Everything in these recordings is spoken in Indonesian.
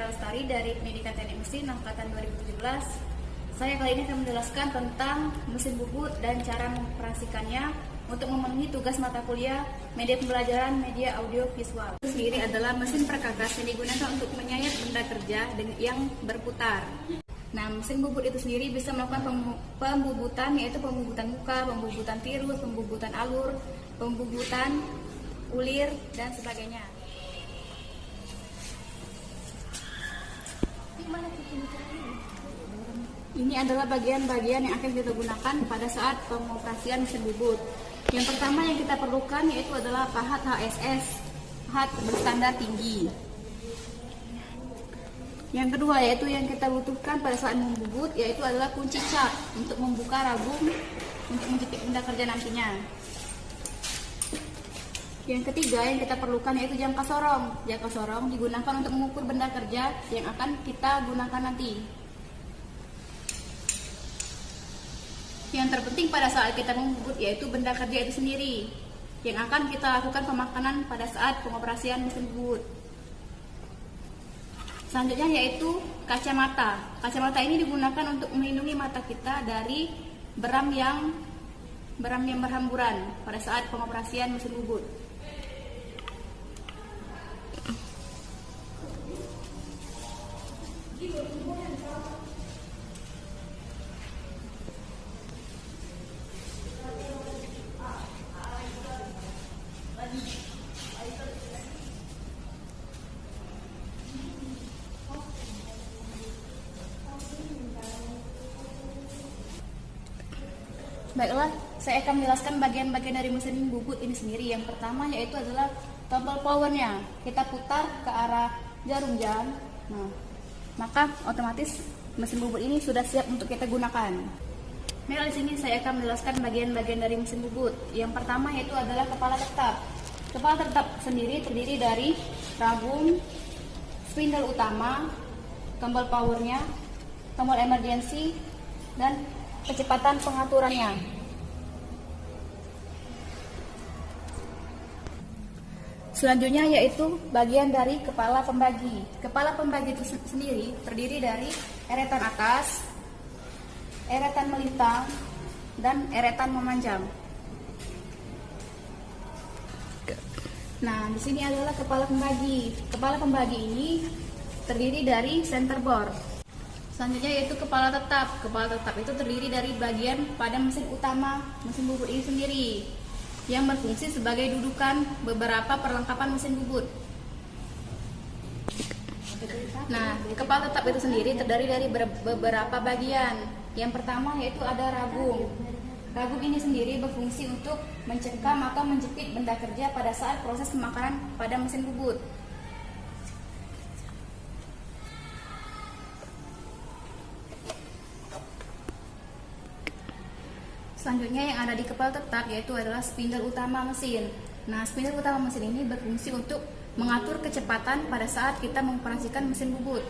Lestari dari Pendidikan Teknik Mesin Angkatan 2017. Saya kali ini akan menjelaskan tentang mesin bubut dan cara mengoperasikannya untuk memenuhi tugas mata kuliah media pembelajaran media audio visual. Itu sendiri adalah mesin perkakas yang digunakan untuk menyayat benda kerja yang berputar. Nah, mesin bubut itu sendiri bisa melakukan pembubutan, yaitu pembubutan muka, pembubutan virus, pembubutan alur, pembubutan ulir, dan sebagainya. Ini adalah bagian-bagian yang akan kita gunakan pada saat pengoperasian mesin bubut. Yang pertama yang kita perlukan yaitu adalah pahat HSS, pahat berstandar tinggi. Yang kedua yaitu yang kita butuhkan pada saat membubut yaitu adalah kunci cat untuk membuka rabung untuk menjepit benda kerja nantinya. Yang ketiga yang kita perlukan yaitu jangka sorong. Jangka sorong digunakan untuk mengukur benda kerja yang akan kita gunakan nanti. Yang terpenting pada saat kita membubut yaitu benda kerja itu sendiri yang akan kita lakukan pemakanan pada saat pengoperasian mesin bubut. Selanjutnya yaitu kacamata. Kacamata ini digunakan untuk melindungi mata kita dari beram yang berhamburan pada saat pengoperasian mesin bubut. Baiklah, saya akan menjelaskan bagian-bagian dari mesin bubut ini sendiri. Yang pertama yaitu adalah tombol powernya. Kita putar ke arah jarum jam. Nah, maka otomatis mesin bubut ini sudah siap untuk kita gunakan. Nah, di sini saya akan menjelaskan bagian-bagian dari mesin bubut. Yang pertama yaitu adalah kepala tetap. Kepala tetap sendiri terdiri dari rabung, spindle utama, tombol powernya, tombol emergency, dan kecepatan pengaturannya. Selanjutnya yaitu bagian dari kepala pembagi. Kepala pembagi itu sendiri terdiri dari eretan atas, eretan melintang, dan eretan memanjang. Nah, di sini adalah kepala pembagi. Kepala pembagi ini terdiri dari center board. Selanjutnya yaitu kepala tetap. Kepala tetap itu terdiri dari bagian pada mesin utama mesin bubut ini sendiri yang berfungsi sebagai dudukan beberapa perlengkapan mesin bubut. Nah, kepala tetap itu sendiri terdiri dari beberapa bagian. Yang pertama yaitu ada rabung. Rabung ini sendiri berfungsi untuk mencengkam atau menjepit benda kerja pada saat proses pemakaran pada mesin bubut. Selanjutnya yang ada di kepala tetap yaitu adalah spindle utama mesin. Nah, spindle utama mesin ini berfungsi untuk mengatur kecepatan pada saat kita mengoperasikan mesin bubut.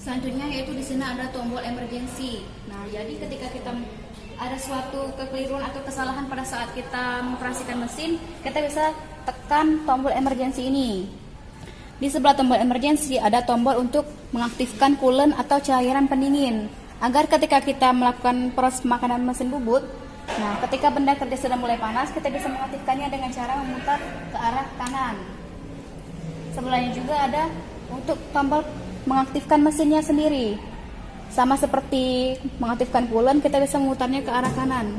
Selanjutnya yaitu di sini ada tombol emergency. Nah, jadi ketika kita ada suatu kekeliruan atau kesalahan pada saat kita mengoperasikan mesin, kita bisa tekan tombol emergency ini. Di sebelah tombol emergency ada tombol untuk mengaktifkan coolant atau cairan pendingin agar ketika kita melakukan proses pemakanan mesin bubut, nah ketika benda kerja sudah mulai panas, kita bisa mengaktifkannya dengan cara memutar ke arah kanan. Sebelahnya juga ada untuk tombol mengaktifkan mesinnya sendiri. Sama seperti mengaktifkan coolant, kita bisa memutarnya ke arah kanan.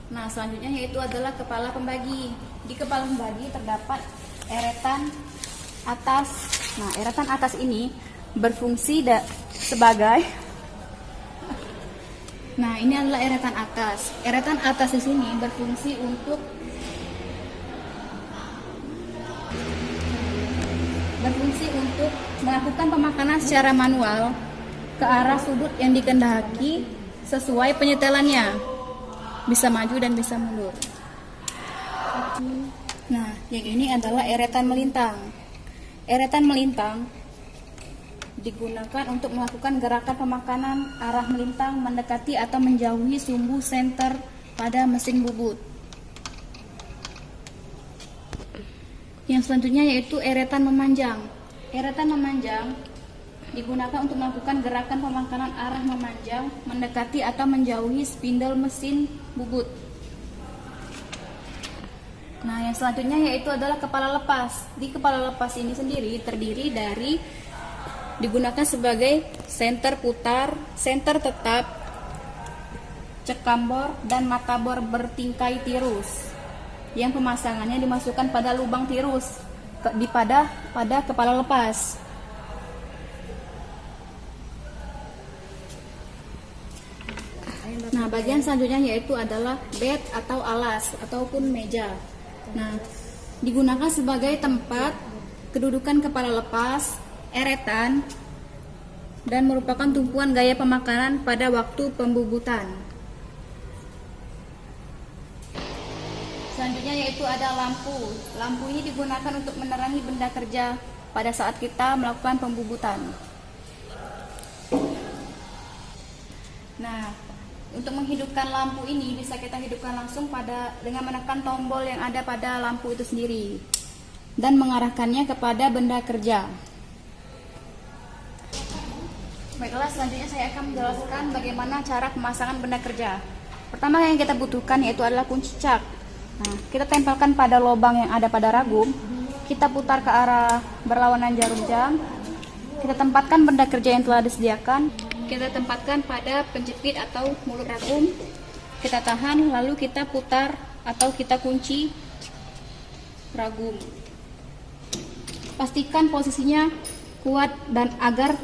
Nah, selanjutnya yaitu adalah kepala pembagi. Di kepala pembagi terdapat eretan atas. Nah, eretan atas ini berfungsi sebagai Nah, ini adalah eretan atas. Eretan atas di sini berfungsi untuk melakukan pemakanan secara manual ke arah sudut yang dikehendaki sesuai penyetelannya. Bisa maju dan bisa mundur. Nah, yang ini adalah eretan melintang. Eretan melintang digunakan untuk melakukan gerakan pemakanan arah melintang, mendekati atau menjauhi sumbu senter pada mesin bubut. Yang selanjutnya yaitu eretan memanjang. Eretan memanjang digunakan untuk melakukan gerakan pemakanan arah memanjang, mendekati atau menjauhi spindle mesin bubut. Nah, yang selanjutnya yaitu adalah kepala lepas. Di kepala lepas ini sendiri terdiri dari digunakan sebagai senter putar, senter tetap, cekambor, dan matabor bertingkai tirus. Yang pemasangannya dimasukkan pada lubang tirus pada kepala lepas. Nah, bagian selanjutnya yaitu adalah bed atau alas ataupun meja. Nah, digunakan sebagai tempat kedudukan kepala lepas, eretan, dan merupakan tumpuan gaya pemakanan pada waktu pembubutan. Selanjutnya yaitu ada lampu. Lampu ini digunakan untuk menerangi benda kerja pada saat kita melakukan pembubutan. Nah, untuk menghidupkan lampu ini bisa kita hidupkan langsung dengan menekan tombol yang ada pada lampu itu sendiri dan mengarahkannya kepada benda kerja. Baiklah, selanjutnya saya akan menjelaskan bagaimana cara pemasangan benda kerja. Pertama yang kita butuhkan yaitu adalah kunci cak. Nah, kita tempelkan pada lubang yang ada pada ragum. Kita putar ke arah berlawanan jarum jam. Kita tempatkan benda kerja yang telah disediakan. Kita tempatkan pada penjepit atau mulut ragum. Kita tahan, lalu kita putar atau kita kunci ragum. Pastikan posisinya kuat dan agar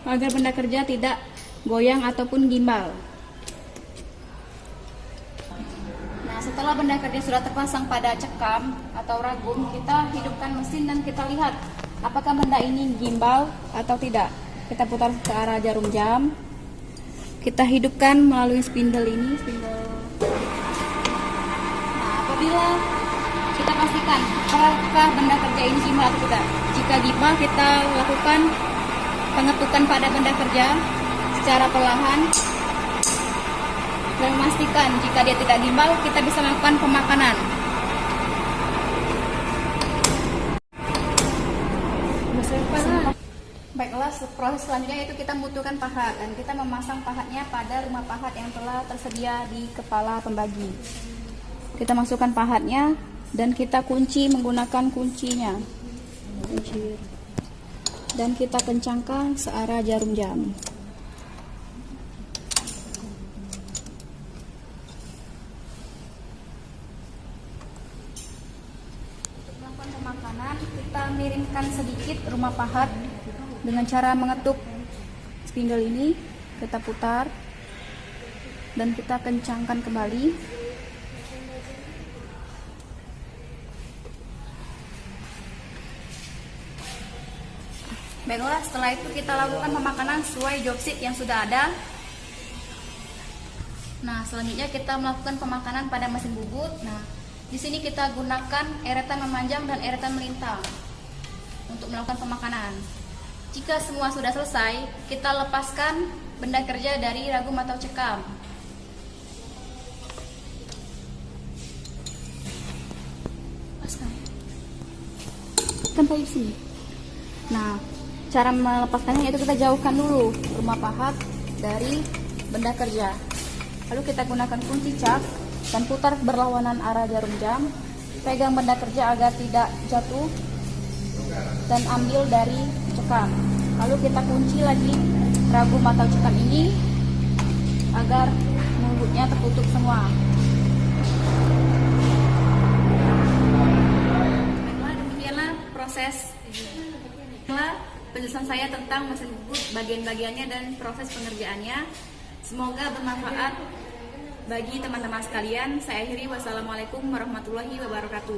benda kerja tidak goyang ataupun gimbal. Nah, setelah benda kerja sudah terpasang pada cekam atau ragum, kita hidupkan mesin dan kita lihat apakah benda ini gimbal atau tidak. Kita putar ke arah jarum jam. Kita hidupkan melalui spindle ini, Nah, apabila kita pastikan apakah benda kerja ini gimbal atau tidak. Jika gimbal, kita lakukan pengetukan pada benda kerja secara perlahan dan memastikan jika dia tidak gimbal, kita bisa melakukan pemakanan. Baiklah, proses selanjutnya yaitu kita membutuhkan pahat dan kita memasang pahatnya pada rumah pahat yang telah tersedia di kepala pembagi. Kita masukkan pahatnya dan kita kunci menggunakan kuncinya. Dan kita kencangkan searah jarum jam. Untuk melakukan pemakanan, kita miringkan sedikit rumah pahat dengan cara mengetuk spindle ini. Kita putar dan kita kencangkan kembali. Baiklah, setelah itu kita lakukan pemakanan sesuai job sheet yang sudah ada. Nah, selanjutnya kita melakukan pemakanan pada mesin bubut. Nah, di sini kita gunakan eretan memanjang dan eretan melintang untuk melakukan pemakanan. Jika semua sudah selesai, kita lepaskan benda kerja dari ragum atau cekam. Lepaskan. Sampai sini. Nah, cara melepaskannya yaitu kita jauhkan dulu rumah pahat dari benda kerja. Lalu kita gunakan kunci cak dan putar berlawanan arah jarum jam. Pegang benda kerja agar tidak jatuh dan ambil dari cekam. Lalu kita kunci lagi ragum atau cekam ini agar mulutnya tertutup semua. Demikianlah proses penjelasan saya tentang mesin bubut, bagian-bagiannya dan proses pengerjaannya. Semoga bermanfaat bagi teman-teman sekalian. Saya akhiri, wassalamualaikum warahmatullahi wabarakatuh.